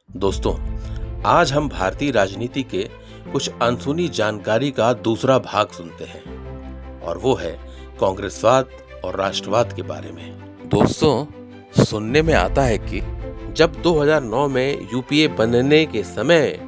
दोस्तों, आज हम भारतीय राजनीति के कुछ अनसुनी जानकारी का दूसरा भाग सुनते हैं और वो है कांग्रेसवाद और राष्ट्रवाद के बारे में। दोस्तों, सुनने में आता है कि जब 2009 में यूपीए बनने के समय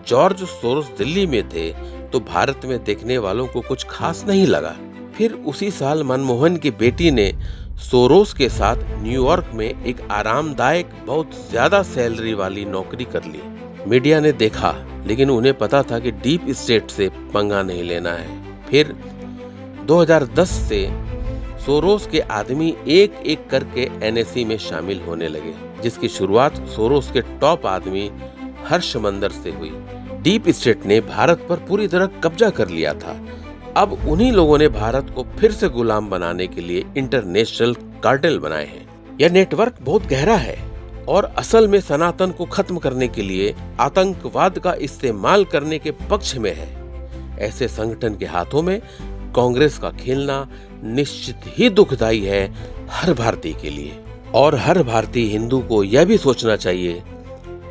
जॉर्ज सोरोस दिल्ली में थे तो भारत में देखने वालों को कुछ खास नहीं लगा। फिर उसी साल मनमोहन की बेटी ने सोरोस के साथ न्यूयॉर्क में एक आरामदायक बहुत ज्यादा सैलरी वाली नौकरी कर ली। मीडिया ने देखा, लेकिन उन्हें पता था कि डीप स्टेट से पंगा नहीं लेना है। फिर 2010 से सोरोस के आदमी एक एक करके एनएसई में शामिल होने लगे, जिसकी शुरुआत सोरोस के टॉप आदमी हर्षमंदर से हुई। डीप स्टेट ने भारत पर पूरी तरह कब्जा कर लिया था। अब उन्हीं लोगों ने भारत को फिर से गुलाम बनाने के लिए इंटरनेशनल कार्टेल बनाए हैं। यह नेटवर्क बहुत गहरा है और असल में सनातन को खत्म करने के लिए आतंकवाद का इस्तेमाल करने के पक्ष में है। ऐसे संगठन के हाथों में कांग्रेस का खेलना निश्चित ही दुखदायी है हर भारतीय के लिए। और हर भारतीय हिंदू को यह भी सोचना चाहिए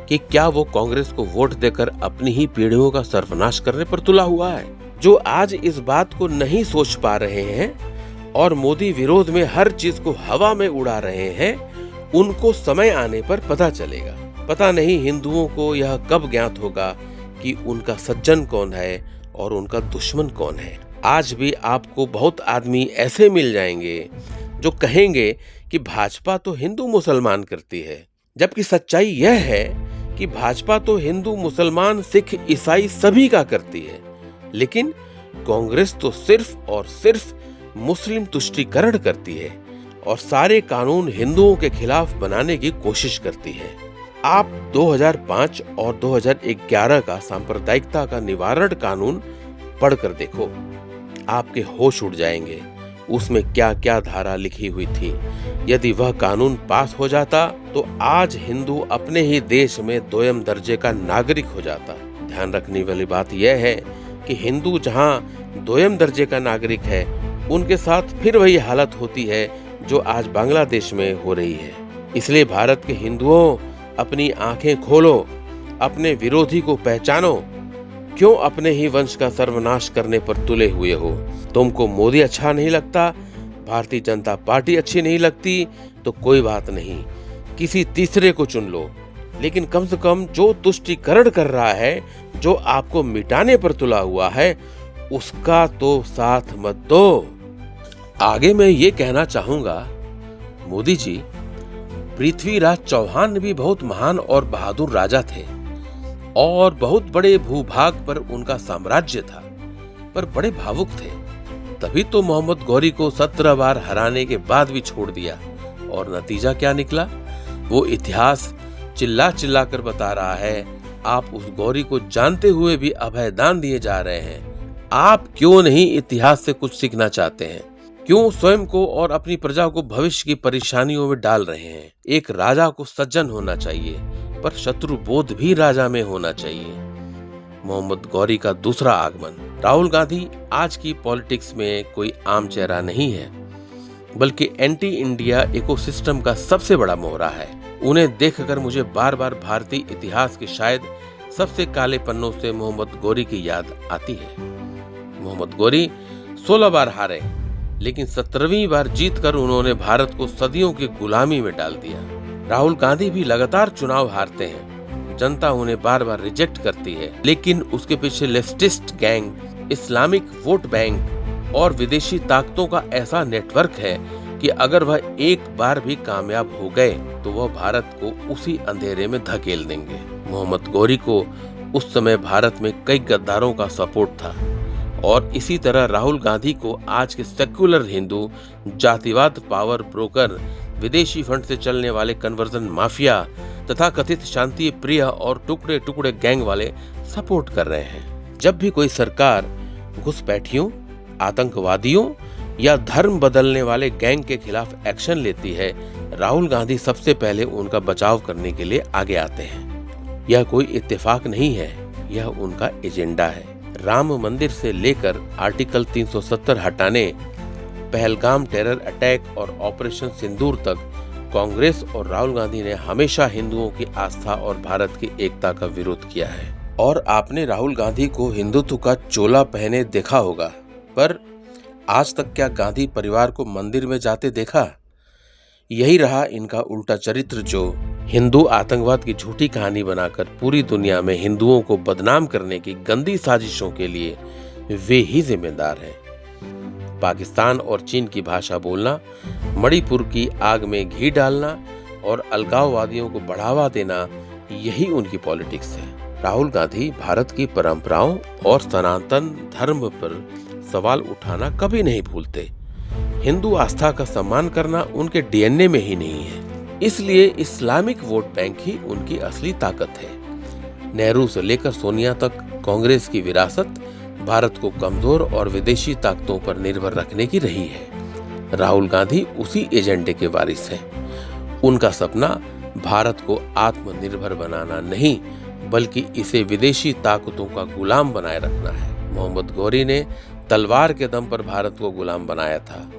कि क्या वो कांग्रेस को वोट देकर अपनी ही पीढ़ियों का सर्वनाश करने पर तुला हुआ है। जो आज इस बात को नहीं सोच पा रहे हैं और मोदी विरोध में हर चीज को हवा में उड़ा रहे हैं, उनको समय आने पर पता चलेगा। पता नहीं हिंदुओं को यह कब ज्ञात होगा कि उनका सज्जन कौन है और उनका दुश्मन कौन है। आज भी आपको बहुत आदमी ऐसे मिल जाएंगे जो कहेंगे कि भाजपा तो हिंदू मुसलमान करती है, जबकि सच्चाई यह है कि भाजपा तो हिंदू मुसलमान सिख ईसाई सभी का करती है, लेकिन कांग्रेस तो सिर्फ और सिर्फ मुस्लिम तुष्टीकरण करती है और सारे कानून हिंदुओं के खिलाफ बनाने की कोशिश करती है। आप 2005 और 2011 का सांप्रदायिकता का निवारण कानून पढ़कर देखो, आपके होश उड़ जाएंगे। उसमें क्या क्या धारा लिखी हुई थी। यदि वह कानून पास हो जाता तो आज हिंदू अपने ही देश में दोयम दर्जे का नागरिक हो जाता। ध्यान रखने वाली बात यह है कि हिंदू जहां दोयम दर्जे का नागरिक है, उनके साथ फिर वही हालत होती है जो आज बांग्लादेश में हो रही है। इसलिए भारत के हिंदुओं, अपनी आंखें खोलो, अपने विरोधी को पहचानो। क्यों अपने ही वंश का सर्वनाश करने पर तुले हुए हो? तुमको मोदी अच्छा नहीं लगता, भारतीय जनता पार्टी अच्छी नहीं लगती, तो कोई बात नहीं, किसी तीसरे को चुन लो, लेकिन कम से कम जो तुष्टीकरण कर रहा है, जो आपको मिटाने पर तुला हुआ है, उसका तो साथ मत दो। आगे मैं ये कहना चाहूंगा, मोदी जी, पृथ्वीराज चौहान भी बहुत महान और बहादुर राजा थे और बहुत बड़े भूभाग पर उनका साम्राज्य था, पर बड़े भावुक थे। तभी तो मोहम्मद गौरी को 17 बार हराने के बाद भी छोड़ दिया और नतीजा क्या निकला? वो इतिहास चिल्ला चिल्ला कर बता रहा है। आप उस गौरी को जानते हुए भी अभयदान दिए जा रहे हैं। आप क्यों नहीं इतिहास से कुछ सीखना चाहते हैं? क्यों स्वयं को और अपनी प्रजा को भविष्य की परेशानियों में डाल रहे हैं? एक राजा को सज्जन होना चाहिए, पर शत्रु बोध भी राजा में होना चाहिए। मोहम्मद गौरी का दूसरा आगमन। राहुल गांधी आज की पॉलिटिक्स में कोई आम चेहरा नहीं है, बल्कि एंटी इंडिया इकोसिस्टम का सबसे बड़ा मोहरा है। उन्हें देखकर मुझे बार बार भारतीय इतिहास के शायद सबसे काले पन्नों से मोहम्मद गौरी की याद आती है। मोहम्मद गौरी 16 बार हारे, लेकिन 17वीं बार जीतकर उन्होंने भारत को सदियों की गुलामी में डाल दिया। राहुल गांधी भी लगातार चुनाव हारते हैं, जनता उन्हें बार बार रिजेक्ट करती है, लेकिन उसके पीछे leftist gang, Islamic vote bank और विदेशी ताकतों का ऐसा नेटवर्क है कि अगर वह एक बार भी कामयाब हो गए तो वह भारत को उसी अंधेरे में धकेल देंगे। मोहम्मद गौरी को उस समय भारत में कई गद्दारों का सपोर्ट था और इसी तरह राहुल गांधी को आज के सेक्युलर हिंदू, जातिवाद पावर ब्रोकर, विदेशी फंड से चलने वाले कन्वर्जन माफिया तथा कथित शांति प्रिय और टुकड़े टुकड़े गैंग वाले सपोर्ट कर रहे हैं। जब भी कोई सरकार घुसपैठियों, आतंकवादियों या धर्म बदलने वाले गैंग के खिलाफ एक्शन लेती है, राहुल गांधी सबसे पहले उनका बचाव करने के लिए आगे आते हैं। यह कोई इत्तेफाक नहीं है, यह उनका एजेंडा है। राम मंदिर से लेकर आर्टिकल 370 हटाने, पहलगाम टेरर अटैक और ऑपरेशन सिंदूर तक कांग्रेस और राहुल गांधी ने हमेशा हिंदुओं की आस्था और भारत की एकता का विरोध किया है। और आपने राहुल गांधी को हिंदुत्व का चोला पहने देखा होगा, पर आज तक क्या गांधी परिवार को मंदिर में जाते देखा? यही रहा इनका उल्टा चरित्र, जो हिंदू आतंकवाद की झूठी कहानी बनाकर पूरी दुनिया में हिंदुओं को बदनाम करने की गंदी साजिशों के लिए वे ही जिम्मेदार हैं। पाकिस्तान और चीन की भाषा बोलना, मणिपुर की आग में घी डालना और अलगाववादियों को बढ़ावा देना, यही उनकी पॉलिटिक्स है। राहुल गांधी भारत की परंपराओं और सनातन धर्म पर सवाल उठाना कभी नहीं भूलते। हिंदू आस्था का सम्मान करना उनके डीएनए में ही नहीं है। इसलिए इस्लामिक वोट बैंक ही उनकी असली ताकत है। नेहरू से लेकर सोनिया तक कांग्रेस की विरासत भारत को कमजोर और विदेशी ताकतों पर निर्भर रखने की रही है। राहुल गांधी उसी एजेंडे के वारिस हैं। उनका सपना भारत को आत्मनिर्भर बनाना नहीं, बल्कि इसे विदेशी ताकतों का गुलाम बनाए रखना है। मोहम्मद गौरी ने तलवार के दम पर भारत को गुलाम बनाया था।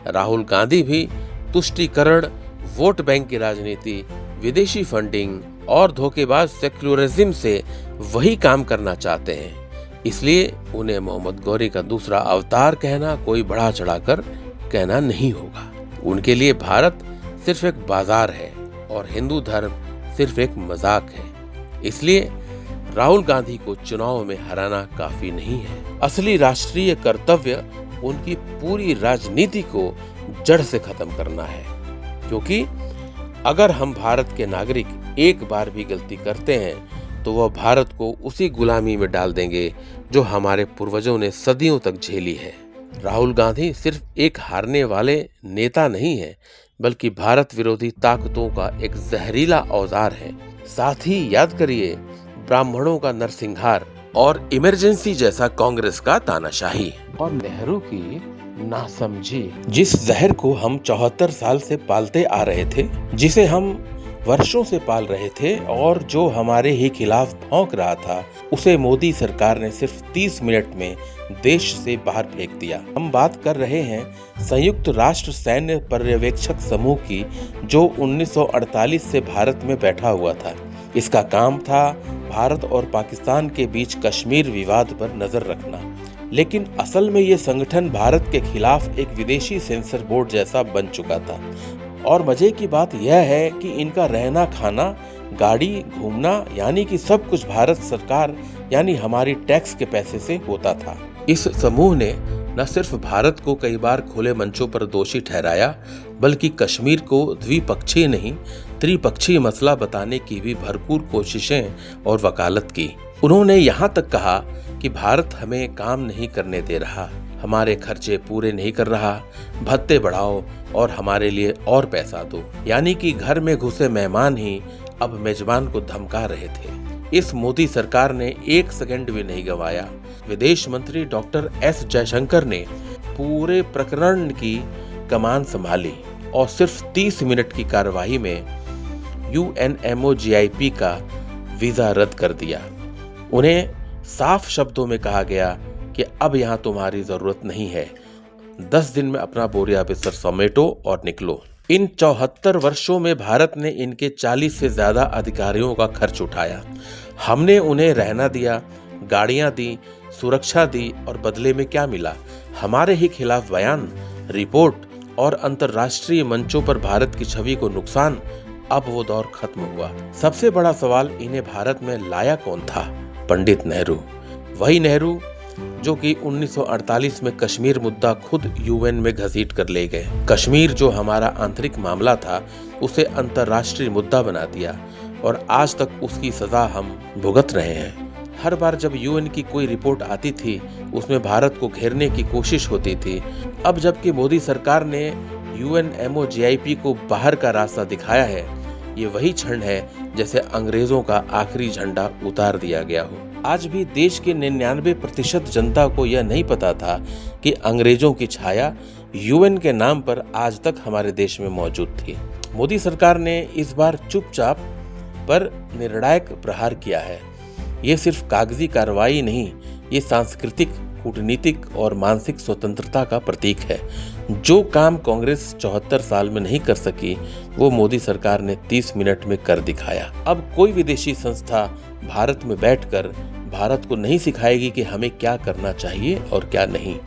राहुल गांधी भी तुष्टीकरण, वोट बैंक की राजनीति, विदेशी फंडिंग और धोखेबाज सेक्युलरिज्म से वही काम करना चाहते हैं। इसलिए उन्हें मोहम्मद गौरी का दूसरा अवतार कहना कोई बढ़ा चढ़ाकर कहना नहीं होगा। उनके लिए भारत सिर्फ एक बाजार है और हिंदू धर्म सिर्फ एक मजाक है। इसलिए राहुल गांधी को चुनाव में हराना काफी नहीं है। असली राष्ट्रीय कर्तव्य उनकी पूरी राजनीति को जड़ से खत्म करना है, क्योंकि अगर हम भारत के नागरिक एक बार भी गलती करते हैं तो वह भारत को उसी गुलामी में डाल देंगे जो हमारे पूर्वजों ने सदियों तक झेली है। राहुल गांधी सिर्फ एक हारने वाले नेता नहीं है, बल्कि भारत विरोधी ताकतों का एक जहरीला औजार है। साथ ही याद करिए, ब्राह्मणों का नरसंहार और इमरजेंसी जैसा कांग्रेस का तानाशाही और नेहरू की नासमझी, जिस जहर को हम 74 साल से पालते आ रहे थे, जिसे हम वर्षों से पाल रहे थे और जो हमारे ही खिलाफ भौंक रहा था, उसे मोदी सरकार ने सिर्फ 30 मिनट में देश से बाहर फेंक दिया। हम बात कर रहे हैं संयुक्त राष्ट्र सैन्य पर्यवेक्षक समूह की, जो 1948 से भारत में बैठा हुआ था। इसका काम था भारत और पाकिस्तान के बीच कश्मीर विवाद पर नजर रखना। लेकिन असल में ये संगठन भारत के खिलाफ एक विदेशी सेंसर बोर्ड जैसा बन चुका था। और मजे की बात यह है कि इनका रहना, खाना, गाड़ी, घूमना, यानी कि सब कुछ भारत सरकार यानी हमारी टैक्स के पैसे से होता था। इस समूह ने न सिर्फ भारत को कई बार खुले मंचों पर दोषी ठहराया, बल्कि कश्मीर को द्विपक्षीय नहीं त्रिपक्षीय मसला बताने की भी भरपूर कोशिशें और वकालत की। उन्होंने यहाँ तक कहा कि भारत हमें काम नहीं करने दे रहा, हमारे खर्चे पूरे नहीं कर रहा, भत्ते बढ़ाओ और हमारे लिए और पैसा दो। यानी कि घर में घुसे मेहमान ही अब मेजबान को धमका रहे थे। इस मोदी सरकार ने एक सेकंड भी नहीं गंवाया। विदेश मंत्री डॉक्टर एस जयशंकर ने पूरे प्रकरण की कमान संभाली और सिर्फ 30 मिनट की कार्यवाही में UNMOGIP का वीजा रद्द कर दिया। उन्हें साफ शब्दों में कहा गया कि अब यहाँ तुम्हारी जरूरत नहीं है, 10 दिन में अपना बोरिया बिस्तर समेटो और निकलो। इन 74 वर्षों में भारत ने इनके 40 से ज्यादा अधिकारियों का खर्च उठाया। हमने उन्हें रहना दिया, गाड़ियां दी, सुरक्षा दी और बदले में क्या मिला? हमारे ही खिलाफ बयान, रिपोर्ट और अंतर्राष्ट्रीय मंचों पर भारत की छवि को नुकसान। अब वो दौर खत्म हुआ। सबसे बड़ा सवाल, इन्हें भारत में लाया कौन था? पंडित नेहरू। वही नेहरू जो कि 1948 में कश्मीर मुद्दा खुद UN में घसीट कर ले गए। कश्मीर जो हमारा आंतरिक मामला था, उसे अंतर्राष्ट्रीय मुद्दा बना दिया और आज तक उसकी सजा हम भुगत रहे हैं। हर बार जब UN की कोई रिपोर्ट आती थी, उसमें भारत को घेरने की कोशिश होती थी। अब जबकि मोदी सरकार ने UNMOGIP को बाहर का रास्ता दिखाया है, ये वही क्षण है जैसे अंग्रेजों का आखिरी झंडा उतार दिया गया हो। आज भी देश के 99% जनता को यह नहीं पता था कि अंग्रेजों की छाया UN के नाम पर आज तक हमारे देश में मौजूद थी। मोदी सरकार ने इस बार चुपचाप पर निर्णायक प्रहार किया है। ये सिर्फ कागजी कार्रवाई नहीं, ये सांस्कृतिक कूटनीतिक और मानसिक स्वतंत्रता का प्रतीक है। जो काम कांग्रेस 74 साल में नहीं कर सकी, वो मोदी सरकार ने 30 मिनट में कर दिखाया। अब कोई विदेशी संस्था भारत में बैठकर भारत को नहीं सिखाएगी कि हमें क्या करना चाहिए और क्या नहीं।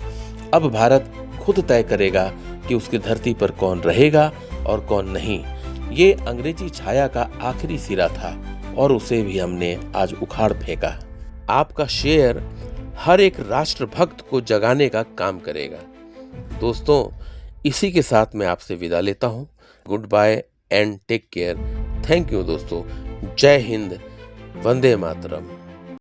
अब भारत खुद तय करेगा कि उसकी धरती पर कौन रहेगा और कौन नहीं। ये अंग्रेजी छाया का आखिरी सिरा था और उसे भी हमने आज उखाड़ फेंका। आपका शेयर हर एक राष्ट्रभक्त को जगाने का काम करेगा। दोस्तों, इसी के साथ मैं आपसे विदा लेता हूँ। Goodbye and take care. Thank you दोस्तों। जय हिंद, वंदे मातरम।